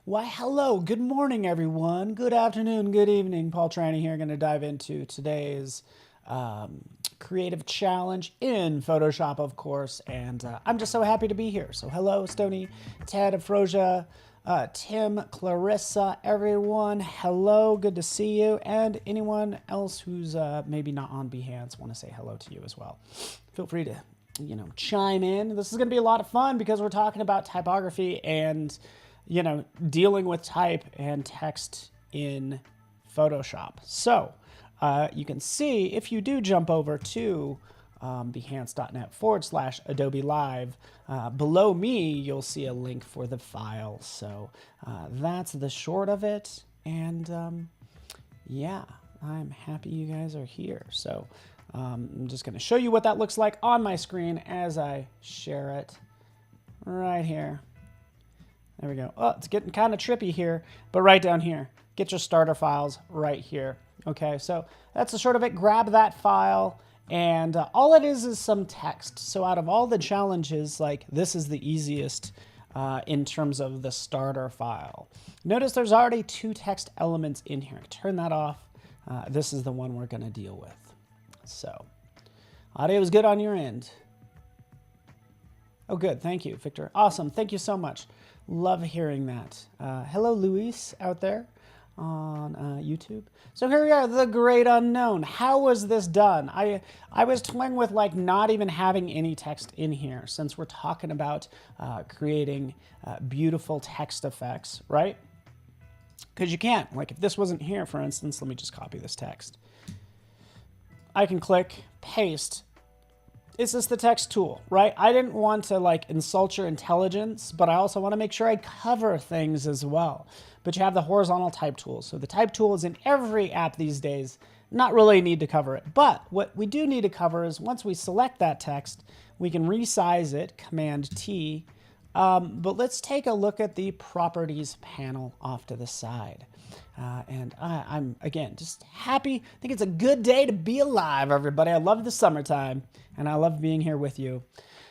Why, hello, good morning, everyone. Good afternoon, good evening. Paul Trani here, going to dive into today's creative challenge in Photoshop, of course, and I'm just so happy to be here. So hello, Stony, Ted, Afrosia, Tim, Clarissa, everyone. Hello, good to see you. And anyone else who's maybe not on Behance, want to say hello to you as well. Feel free to chime in. This is going to be a lot of fun because we're talking about typography and dealing with type and text in Photoshop. So you can see if you do jump over to behance.net/Adobe Live, below me, you'll see a link for the file. So that's the short of it. And yeah, I'm happy you guys are here. So I'm just going to show you what that looks like on my screen as I share it right here. There we go. Oh, it's getting kind of trippy here, but right down here, get your starter files right here. Okay, so that's the short of it. Grab that file, and all it is some text. So out of all the challenges, like this is the easiest in terms of the starter file. Notice there's already 2 text elements in here. Turn that off. This is the one we're going to deal with. So audio is good on your end. Oh, good. Thank you, Victor. Awesome. Thank you so much. Love hearing that. Hello, Luis, out there on YouTube. So here we are, the great unknown. How was this done? I was toying with like not even having any text in here since we're talking about creating beautiful text effects, right? Because you can't. Like if this wasn't here, for instance, let me just copy this text. I can click, paste. It's just the text tool, right? I didn't want to like insult your intelligence, but I also want to make sure I cover things as well. But you have the horizontal type tool. So the type tool is in every app these days. Not really need to cover it. But what we do need to cover is once we select that text, we can resize it, Command T. But let's take a look at the properties panel off to the side. And I'm, again, just happy. I think it's a good day to be alive, everybody. I love the summertime, and I love being here with you.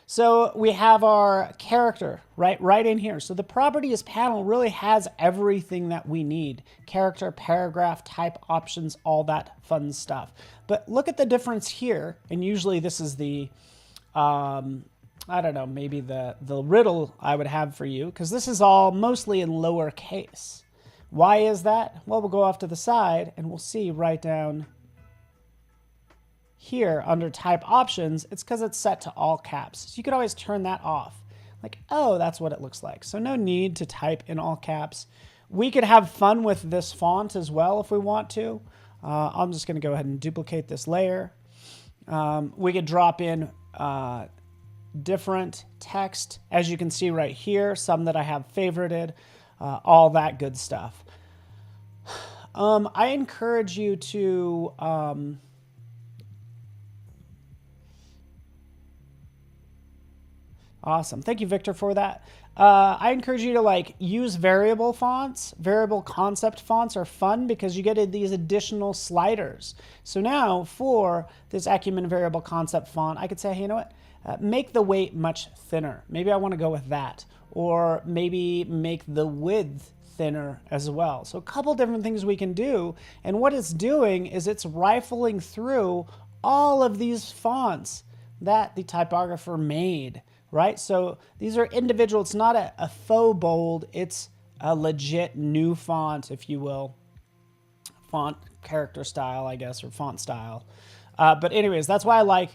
So we have our character right in here. So the properties panel really has everything that we need. Character, paragraph, type options, all that fun stuff. But look at the difference here. And usually this is the, I don't know, maybe the riddle I would have for you, because this is all mostly in lowercase. Why is that? Well, we'll go off to the side and we'll see right down here under type options, it's because it's set to all caps. So you could always turn that off. Like, oh, that's what it looks like. So no need to type in all caps. We could have fun with this font as well if we want to. I'm just going to go ahead and duplicate this layer. We could drop in different text, as you can see right here, some that I have favorited. All that good stuff. I encourage you to awesome. Thank you, Victor, for that. I encourage you to like use variable fonts. Variable concept fonts are fun because you get these additional sliders. So now for this Acumen variable concept font, I could say, hey, you know what? Make the weight much thinner. Maybe I want to go with that. Or maybe make the width thinner as well. So a couple different things we can do. And what it's doing is it's rifling through all of these fonts that the typographer made, right? So these are individual. It's not a faux bold. It's a legit new font, if you will. Font character style, I guess, or font style. But anyways, that's why I like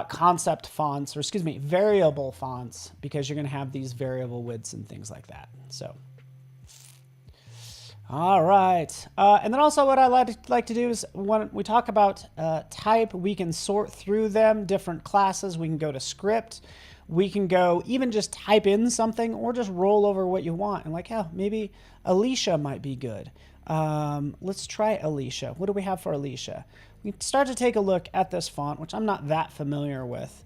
concept fonts, or excuse me, variable fonts, because you're going to have these variable widths and things like that. So, all right. And then also what I like to do is when we talk about type, we can sort through them, different classes. We can go to script. We can go even just type in something or just roll over what you want. And like, oh, maybe Alicia might be good. Let's try Alicia. What do we have for Alicia? We start to take a look at this font, which I'm not that familiar with.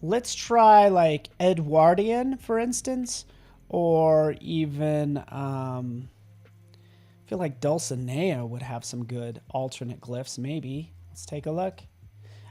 Let's try like Edwardian, for instance, or even I feel like Dulcinea would have some good alternate glyphs, maybe. Let's take a look.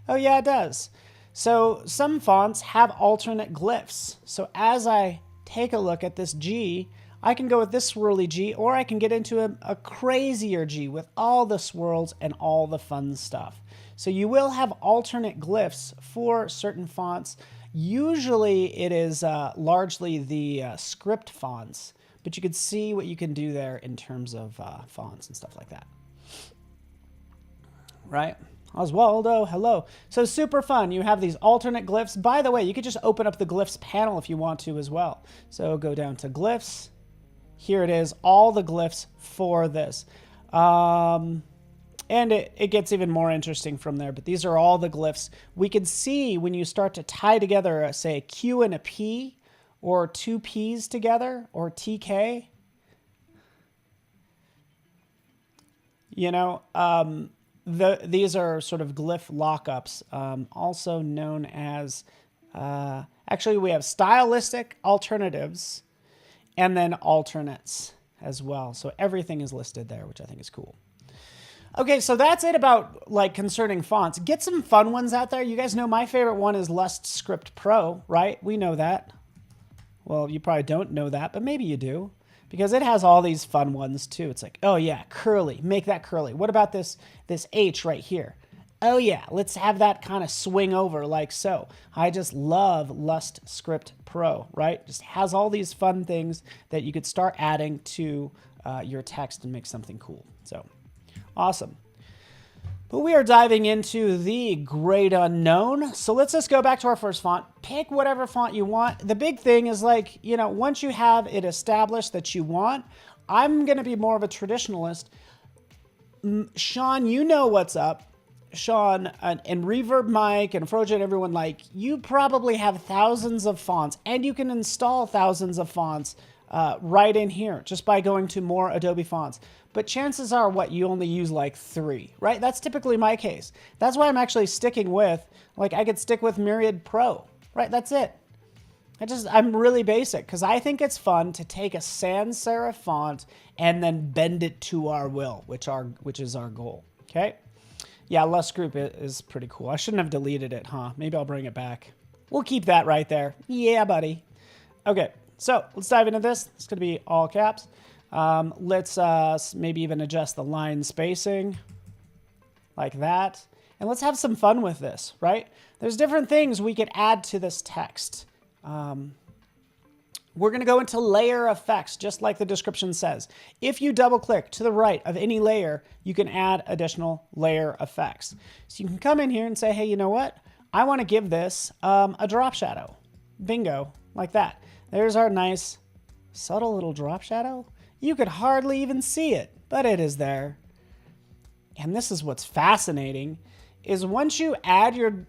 Oh yeah, it does. So some fonts have alternate glyphs. So as I take a look at this G, I can go with this swirly G, or I can get into a crazier G with all the swirls and all the fun stuff. So you will have alternate glyphs for certain fonts. Usually it is largely the script fonts, but you can see what you can do there in terms of fonts and stuff like that. Right? Oswaldo, hello. So super fun. You have these alternate glyphs. By the way, you could just open up the glyphs panel if you want to as well. So go down to glyphs. Here it is, all the glyphs for this. And it gets even more interesting from there, but these are all the glyphs. We can see when you start to tie together, say, a Q and a P, or two P's together, or TK. You know, these are sort of glyph lockups, also known as, actually we have stylistic alternatives, and then alternates as well. So everything is listed there, which I think is cool. Okay, so that's it about like concerning fonts. Get some fun ones out there. You guys know my favorite one is LustScript Pro, right? We know that. Well, you probably don't know that, but maybe you do, because it has all these fun ones too. It's like, oh yeah, curly, make that curly. What about this H right here? Oh yeah, let's have that kind of swing over like so. I just love LustScript Pro, right? Just has all these fun things that you could start adding to your text and make something cool. So awesome. But we are diving into the great unknown. So let's just go back to our first font. Pick whatever font you want. The big thing is like, you know, once you have it established that you want, I'm going to be more of a traditionalist. Sean, you know what's up. Sean and Reverb Mike and Froja and everyone, like, you probably have thousands of fonts, and you can install thousands of fonts right in here just by going to more Adobe fonts. But chances are, what, you only use like 3, right? That's typically my case. That's why I'm actually sticking with, like, I could stick with Myriad Pro, right? That's it. I'm really basic because I think it's fun to take a sans serif font and then bend it to our will, which is our goal. Okay. Yeah, Lust Group is pretty cool. I shouldn't have deleted it, huh? Maybe I'll bring it back. We'll keep that right there. Yeah, buddy. Okay, so let's dive into this. It's going to be all caps. Let's maybe even adjust the line spacing like that. And let's have some fun with this, right? There's different things we could add to this text. We're going to go into layer effects, just like the description says. If you double click to the right of any layer, you can add additional layer effects. So you can come in here and say, hey, you know what? I want to give this a drop shadow. Bingo, like that. There's our nice, subtle little drop shadow. You could hardly even see it, but it is there. And this is what's fascinating, is once you've added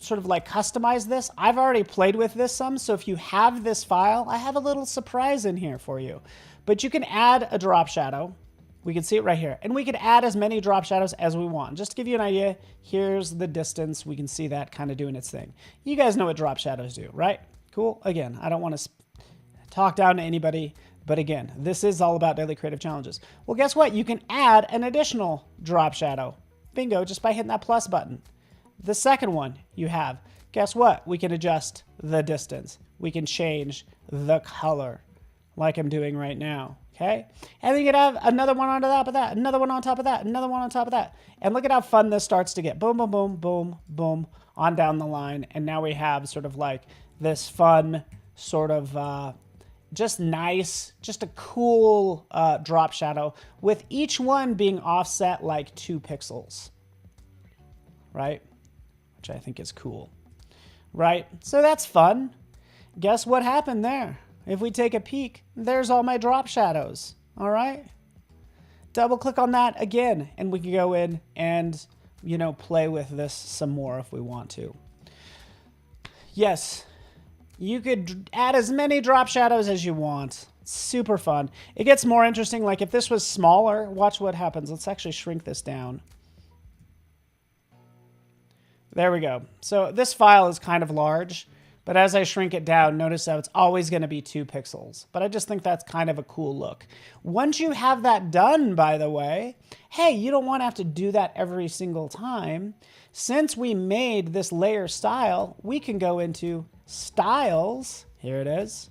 sort of like customize this. I've already played with this some, so if you have this file, I have a little surprise in here for you. But you can add a drop shadow. We can see it right here. And we could add as many drop shadows as we want. Just to give you an idea, here's the distance. We can see that kind of doing its thing. You guys know what drop shadows do, right? Cool. Again, I don't want to talk down to anybody, but again, this is all about daily creative challenges. Well, guess what? You can add an additional drop shadow. Bingo, just by hitting that plus button. The second one you have, guess what? We can adjust the distance. We can change the color like I'm doing right now, okay? And then you can have another one on top of that, another one on top of that, another one on top of that. And look at how fun this starts to get. Boom, boom, boom, boom, boom, on down the line. And now we have sort of like this fun sort of just nice, just a cool drop shadow with each one being offset like 2 pixels, right? Which I think is cool, right? So that's fun. Guess what happened there? If we take a peek, there's all my drop shadows, all right? Double click on that again, and we can go in and, you know, play with this some more if we want to. Yes, you could add as many drop shadows as you want. It's super fun. It gets more interesting. Like if this was smaller, watch what happens. Let's actually shrink this down. There we go. So this file is kind of large, but as I shrink it down, notice how it's always going to be 2 pixels. But I just think that's kind of a cool look. Once you have that done, by the way, hey, you don't want to have to do that every single time. Since we made this layer style, we can go into styles. Here it is.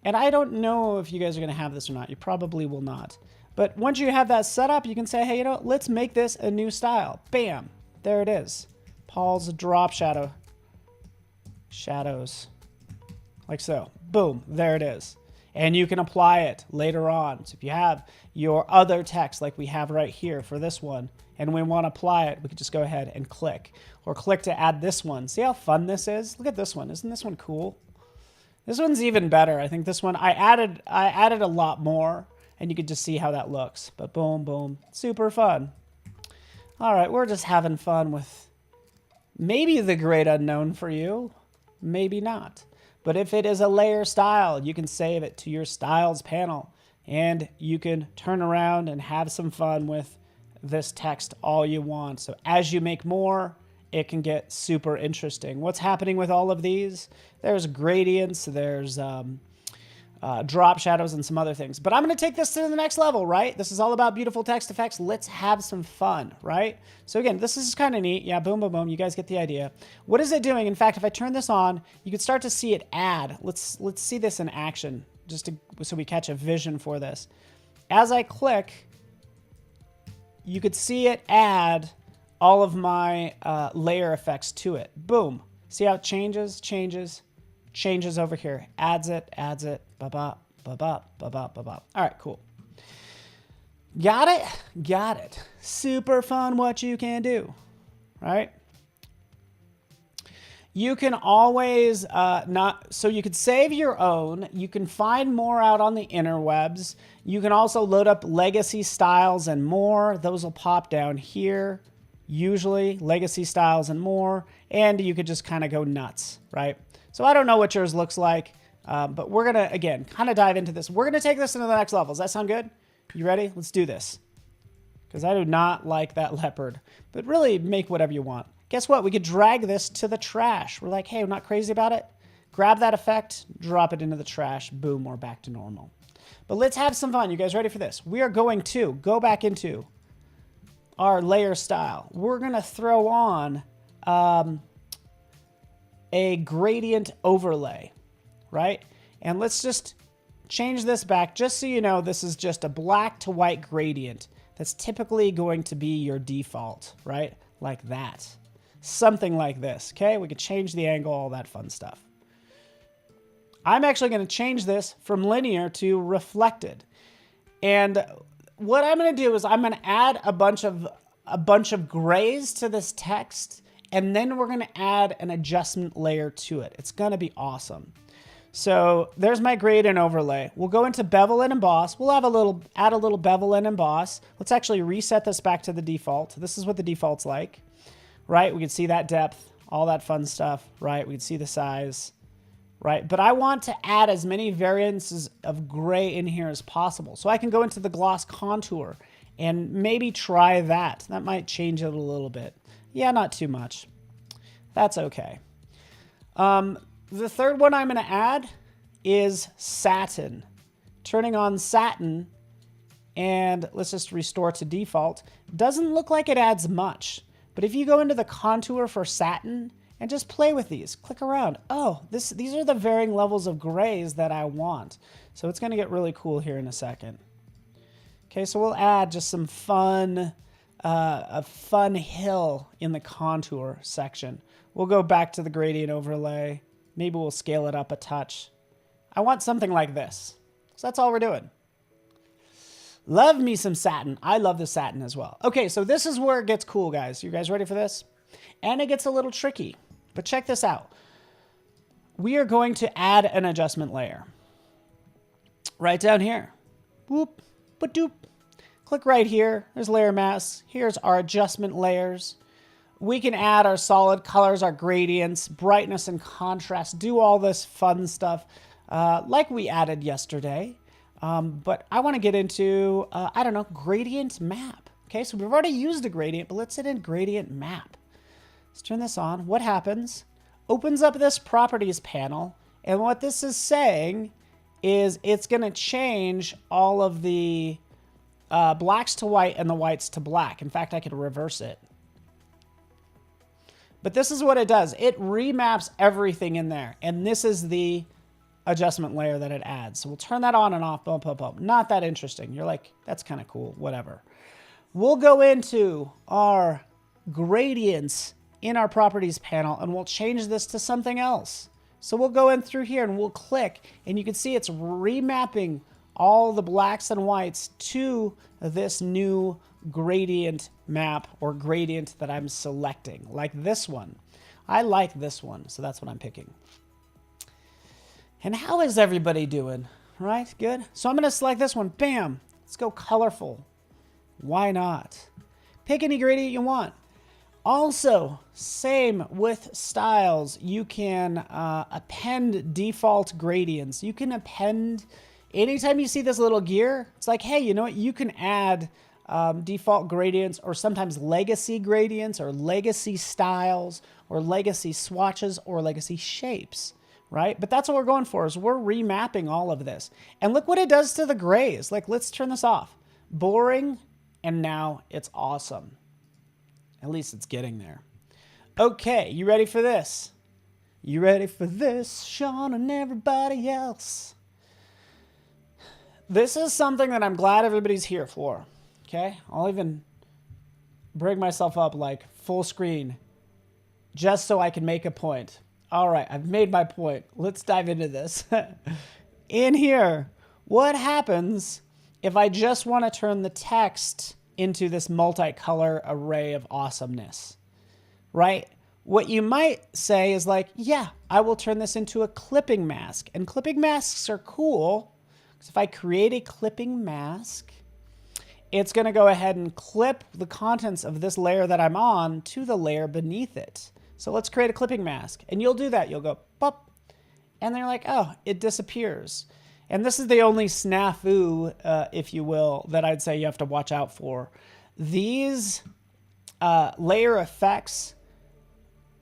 And I don't know if you guys are going to have this or not. You probably will not. But once you have that set up, you can say, hey, you know, let's make this a new style. Bam. There it is. Paul's drop shadow. Shadows. Like so. Boom. There it is. And you can apply it later on. So if you have your other text like we have right here for this one, and we want to apply it, we can just go ahead and click. Or click to add this one. See how fun this is? Look at this one. Isn't this one cool? This one's even better. I think this one, I added a lot more, and you could just see how that looks. But boom, boom. Super fun. All right, we're just having fun with maybe the great unknown for you. Maybe not. But if it is a layer style, you can save it to your styles panel, and you can turn around and have some fun with this text all you want. So as you make more, it can get super interesting. What's happening with all of these? There's gradients, there's drop shadows, and some other things. But I'm going to take this to the next level, right? This is all about beautiful text effects. Let's have some fun, right? So again, this is kind of neat. Yeah, boom, boom, boom. You guys get the idea. What is it doing? In fact, if I turn this on, you can start to see it add. Let's see this in action, so we catch a vision for this. As I click, you could see it add all of my layer effects to it. Boom. See how it changes over here. Adds it. Ba-ba, ba-ba, ba-ba, ba-ba. All right, cool. Got it? Got it. Super fun what you can do, right? You can always so you could save your own. You can find more out on the interwebs. You can also load up legacy styles and more. Those will pop down here. Usually legacy styles and more, and you could just kind of go nuts, right? So I don't know what yours looks like, but we're gonna, again, kind of dive into this. We're gonna take this into the next level. Does that sound good? You ready? Let's do this. Because I do not like that leopard, but really make whatever you want. Guess what? We could drag this to the trash. We're like, hey, we're not crazy about it. Grab that effect, drop it into the trash, boom, we're back to normal. But let's have some fun. You guys ready for this? We are going to go back into our layer style. We're going to throw on a gradient overlay, right? And let's just change this back just so you know this is just a black to white gradient. That's typically going to be your default, right? Like that. Something like this, okay? We could change the angle, all that fun stuff. I'm actually going to change this from linear to reflected. And what I'm going to do is I'm going to add a bunch of grays to this text, and then we're going to add an adjustment layer to it. It's going to be awesome. So there's my gradient overlay. We'll go into bevel and emboss. We'll have add a little bevel and emboss. Let's actually reset this back to the default. This is what the default's like, right? We can see that depth, all that fun stuff, right? We can see the size, right? But I want to add as many variances of gray in here as possible. So I can go into the gloss contour and maybe try that. That might change it a little bit. Yeah, not too much. That's okay. The third one I'm going to add is satin. Turning on satin, and let's just restore to default. Doesn't look like it adds much, but if you go into the contour for satin and just play with these, click around. Oh, these are the varying levels of grays that I want. So it's going to get really cool here in a second. Okay, so we'll add just some fun, a fun hill in the contour section. We'll go back to the gradient overlay. Maybe we'll scale it up a touch. I want something like this. So that's all we're doing. Love me some satin. I love the satin as well. Okay, so this is where it gets cool, guys. You guys ready for this? And it gets a little tricky, but check this out. We are going to add an adjustment layer. Right down here. Whoop, ba-doop. Click right here. There's layer mask. Here's our adjustment layers. We can add our solid colors, our gradients, brightness and contrast, do all this fun stuff like we added yesterday. But I want to get into, I don't know, gradient map. Okay, so we've already used a gradient, but let's hit in gradient map. Let's turn this on. What happens? Opens up this properties panel. And what this is saying is it's going to change all of the blacks to white and the whites to black. In fact, I could reverse it. But this is what it does. It remaps everything in there. And this is the adjustment layer that it adds. So we'll turn that on and off, bump, bump, bump. Not that interesting. You're like, that's kind of cool, whatever. We'll go into our gradients in our properties panel and we'll change this to something else. So we'll go in through here and we'll click and you can see it's remapping all the blacks and whites to this new gradient map or gradient that I'm selecting, like this one. I like this one, so that's what I'm picking. And how is everybody doing? Right? Good. So I'm going to select this one. Bam. Let's go colorful. Why not? Pick any gradient you want. Also, same with styles. You can append default gradients. You can append, anytime you see this little gear, it's like, hey, you know what? You can add default gradients or sometimes legacy gradients or legacy styles or legacy swatches or legacy shapes, right? But that's what we're going for, is we're remapping all of this. And look what it does to the grays. Like, let's turn this off. Boring, and now it's awesome. At least it's getting there. Okay, you ready for this? You ready for this, Sean and everybody else? This is something that I'm glad everybody's here for. Okay, I'll even bring myself up like full screen just so I can make a point. All right, I've made my point. Let's dive into this. In here, what happens if I just want to turn the text into this multicolor array of awesomeness, right? What you might say is like, yeah, I will turn this into a clipping mask. And clipping masks are cool, because if I create a clipping mask, it's going to go ahead and clip the contents of this layer that I'm on to the layer beneath it. So let's create a clipping mask. And you'll do that. You'll go, pop, and they're like, oh, it disappears. And this is the only snafu, if you will, that I'd say you have to watch out for. These layer effects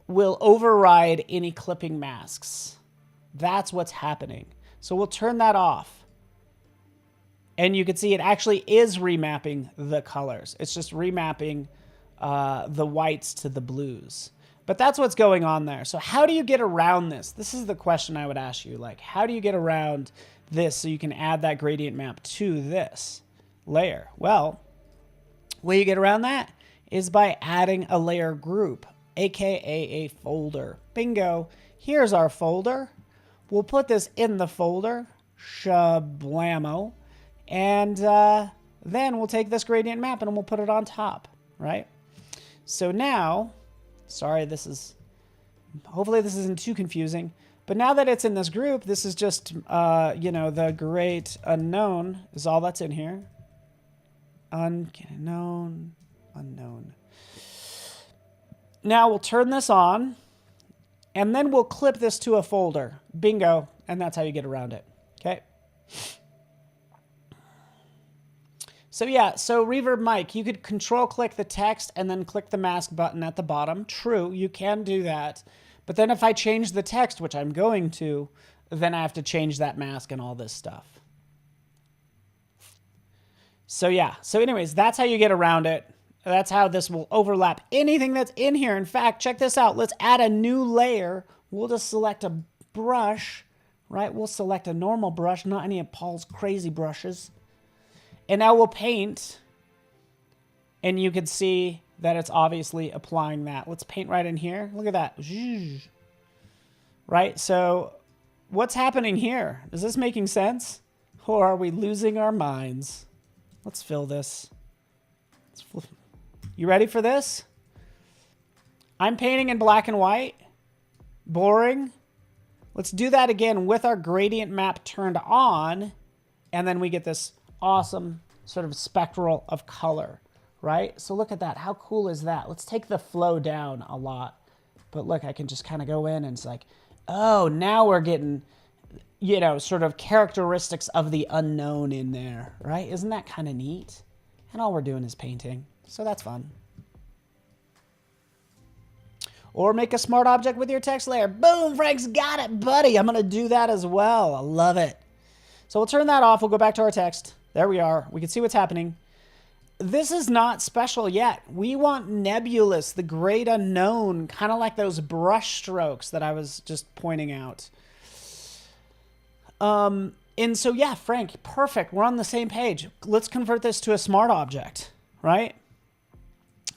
will override any clipping masks. That's what's happening. So we'll turn that off. And you can see it actually is remapping the colors. It's just remapping the whites to the blues. But that's what's going on there. So how do you get around this? This is the question I would ask you. Like, how do you get around this so you can add that gradient map to this layer? Well, the way you get around that is by adding a layer group, aka a folder. Bingo. Here's our folder. We'll put this in the folder, shablamo, and then we'll take this gradient map and we'll put it on top, right? So now, sorry, hopefully this isn't too confusing. But now that it's in this group, this is just, you know, the great unknown is all that's in here. Unknown. Now we'll turn this on, and then we'll clip this to a folder. Bingo. And that's how you get around it. Okay. So yeah, so Reverb Mike, you could control click the text and then click the mask button at the bottom. True, you can do that. But then if I change the text, which I'm going to, then I have to change that mask and all this stuff. So yeah, so anyways, that's how you get around it. That's how this will overlap anything that's in here. In fact, check this out. Let's add a new layer. We'll just select a brush, right? We'll select a normal brush, not any of Paul's crazy brushes. And now we'll paint, and you can see that it's obviously applying that. Let's paint right in here. Look at that. Right? So what's happening here? Is this making sense? Or are we losing our minds? Let's fill this. You ready for this? I'm painting in black and white. Boring. Let's do that again with our gradient map turned on, and then we get this awesome sort of spectral of color, right? So look at that. How cool is that? Let's take the flow down a lot. But look, I can just kind of go in and it's like, oh, now we're getting, you know, sort of characteristics of the unknown in there, right? Isn't that kind of neat? And all we're doing is painting. So that's fun. Or make a smart object with your text layer. Boom, Frank's got it, buddy. I'm going to do that as well. I love it. So we'll turn that off. We'll go back to our text. There we are. We can see what's happening. This is not special yet. We want nebulous, the great unknown, kind of like those brush strokes that I was just pointing out. And so, yeah, Frank, perfect. We're on the same page. Let's convert this to a smart object, right?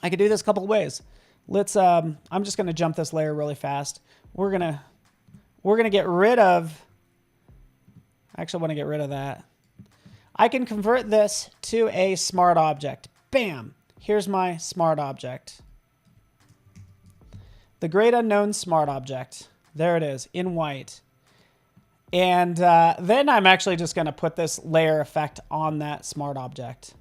I could do this a couple of ways. Let's, I'm just going to jump this layer really fast. We're going to get rid of, I actually want to get rid of that. I can convert this to a smart object. Bam. Here's my smart object. The great unknown smart object. There it is in white. And then I'm actually just going to put this layer effect on that smart object.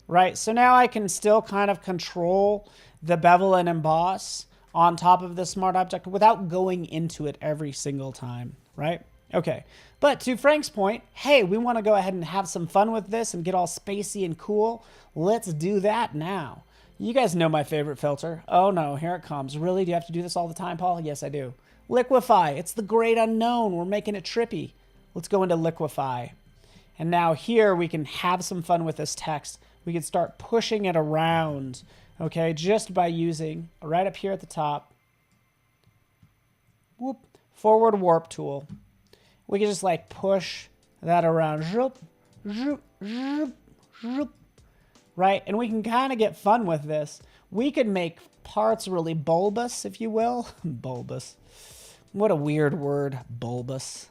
Right? So now I can still kind of control the bevel and emboss on top of the smart object without going into it every single time. Right? Okay. But to Frank's point, hey, we want to go ahead and have some fun with this and get all spacey and cool. Let's do that now. You guys know my favorite filter. Oh no, here it comes. Really? Do you have to do this all the time, Paul? Yes, I do. Liquify. It's the great unknown. We're making it trippy. Let's go into liquify. And now here we can have some fun with this text. We can start pushing it around, okay, just by using, right up here at the top, whoop, forward warp tool. We can just like push that around, zoop, zoop, zoop, zoop, right? And we can kind of get fun with this. We could make parts really bulbous, if you will. Bulbous. What a weird word, bulbous.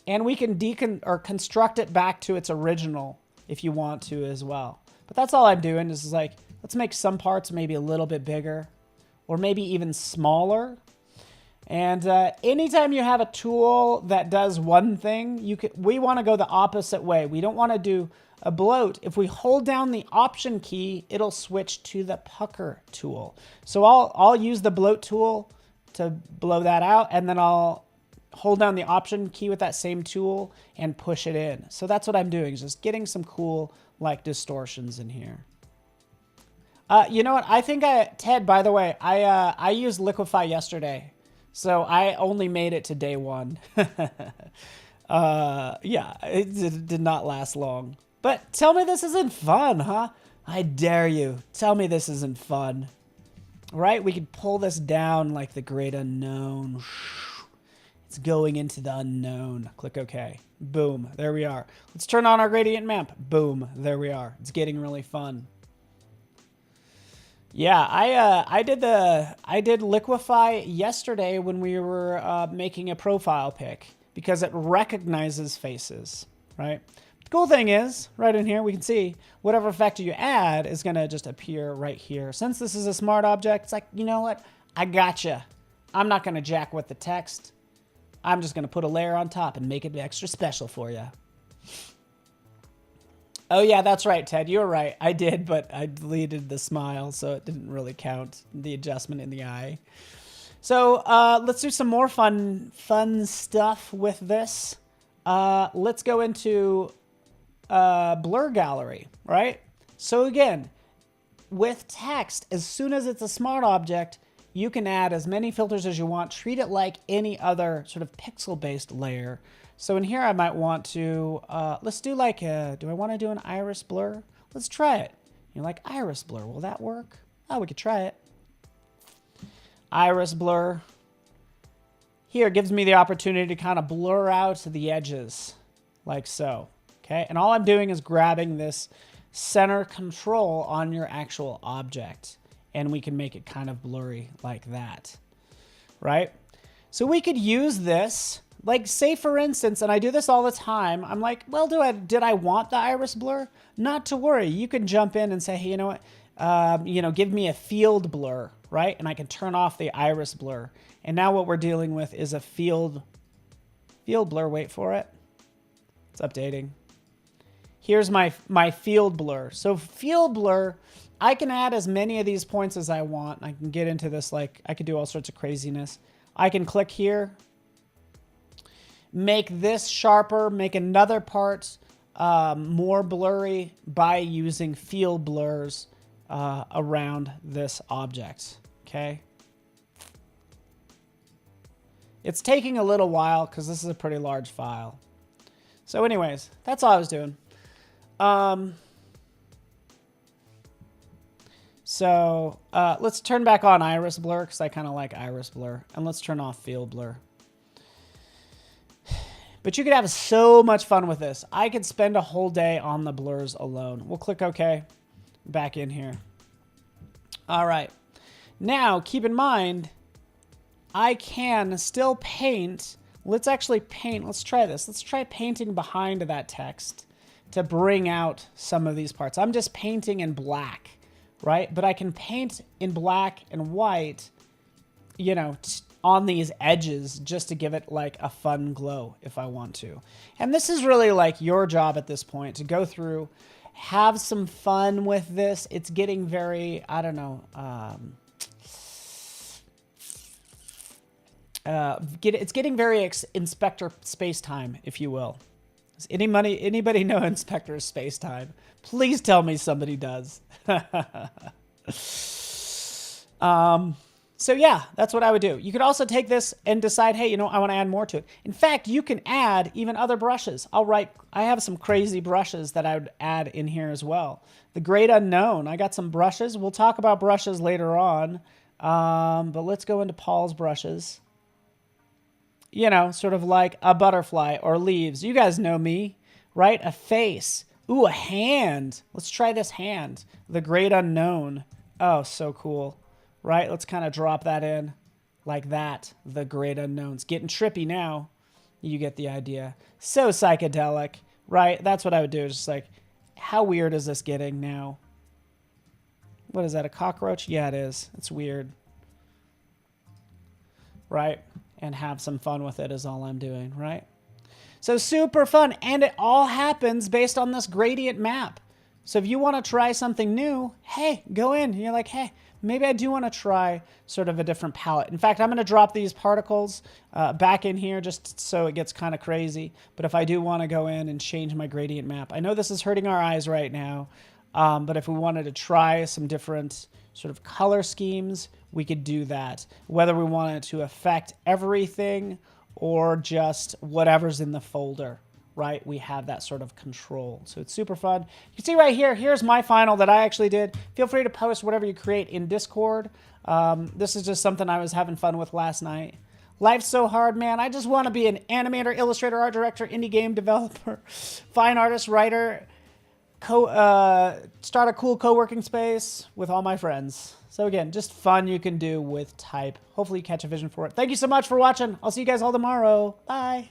And we can construct it back to its original if you want to as well. But that's all I'm doing is like, let's make some parts maybe a little bit bigger or maybe even smaller. And anytime you have a tool that does one thing, we want to go the opposite way. We don't want to do a bloat. If we hold down the Option key, it'll switch to the pucker tool. So I'll use the bloat tool to blow that out, and then I'll hold down the Option key with that same tool and push it in. So that's what I'm doing, is just getting some cool like distortions in here. You know what? I think Ted, by the way, I used Liquify yesterday, so I only made it to day 1. Yeah, it did not last long. But tell me this isn't fun, huh? I dare you. Tell me this isn't fun. Right? We could pull this down like the great unknown. It's going into the unknown. Click OK. Boom. There we are. Let's turn on our gradient map. Boom. There we are. It's getting really fun. Yeah, I did Liquify yesterday when we were making a profile pic because it recognizes faces, right? The cool thing is, right in here, we can see whatever effect you add is going to just appear right here. Since this is a smart object, it's like, you know what? I gotcha. I'm not going to jack with the text. I'm just going to put a layer on top and make it extra special for you. Oh, yeah, that's right, Ted. You were right. I did, but I deleted the smile, so it didn't really count the adjustment in the eye. So let's do some more fun stuff with this. Let's go into blur gallery, right? So again, with text, as soon as it's a smart object, you can add as many filters as you want. Treat it like any other sort of pixel-based layer. So in here, I might want to, let's do like, do I want to do an iris blur? Let's try it. You're like, iris blur, will that work? Oh, we could try it. Iris blur. Here, it gives me the opportunity to kind of blur out the edges, like so. Okay, and all I'm doing is grabbing this center control on your actual object, and we can make it kind of blurry like that, right? So we could use this, like say for instance, and I do this all the time, I'm like, well, did I want the iris blur? Not to worry, you can jump in and say, hey, you know what, give me a field blur, right? And I can turn off the iris blur. And now what we're dealing with is a field blur, wait for it. It's updating. Here's my field blur. So field blur, I can add as many of these points as I want. I can get into this, like, I could do all sorts of craziness. I can click here, make this sharper, make another part more blurry by using field blurs around this object, okay? It's taking a little while because this is a pretty large file. So anyways, that's all I was doing. So let's turn back on iris blur because I kind of like iris blur. And let's turn off field blur. But you could have so much fun with this. I could spend a whole day on the blurs alone. We'll click OK. Back in here. All right. Now, keep in mind, I can still paint. Let's actually paint. Let's try this. Let's try painting behind that text to bring out some of these parts. I'm just painting in black, right? But I can paint in black and white, you know, on these edges just to give it like a fun glow if I want to. And this is really like your job at this point to go through, have some fun with this. It's getting very, I don't know, it's getting very Inspector Space-Time, if you will. Does anybody know Inspector Space-Time? Please tell me somebody does. So yeah, that's what I would do. You could also take this and decide, hey, you know, I want to add more to it. In fact, you can add even other brushes. I have some crazy brushes that I would add in here as well. The Great Unknown. I got some brushes. We'll talk about brushes later on. But let's go into Paul's brushes. You know, sort of like a butterfly or leaves. You guys know me, right? A face. Ooh, a hand. Let's try this hand. The Great Unknown. Oh, so cool. Right? Let's kind of drop that in like that. The Great Unknown. It's getting trippy now. You get the idea. So psychedelic, right? That's what I would do. Just like, how weird is this getting now? What is that, a cockroach? Yeah, it is. It's weird. Right? And have some fun with it is all I'm doing, right? So super fun. And it all happens based on this gradient map. So if you want to try something new, hey, go in. You're like, hey, maybe I do want to try sort of a different palette. In fact, I'm going to drop these particles back in here just so it gets kind of crazy. But if I do want to go in and change my gradient map, I know this is hurting our eyes right now. But if we wanted to try some different sort of color schemes, we could do that. Whether we wanted to affect everything or just whatever's in the folder, right? We have that sort of control. So it's super fun. You can see right here, here's my final that I actually did. Feel free to post whatever you create in Discord. This is just something I was having fun with last night. Life's so hard, man. I just want to be an animator, illustrator, art director, indie game developer, fine artist, writer, start a cool co-working space with all my friends. So again, just fun you can do with type. Hopefully you catch a vision for it. Thank you so much for watching. I'll see you guys all tomorrow. Bye.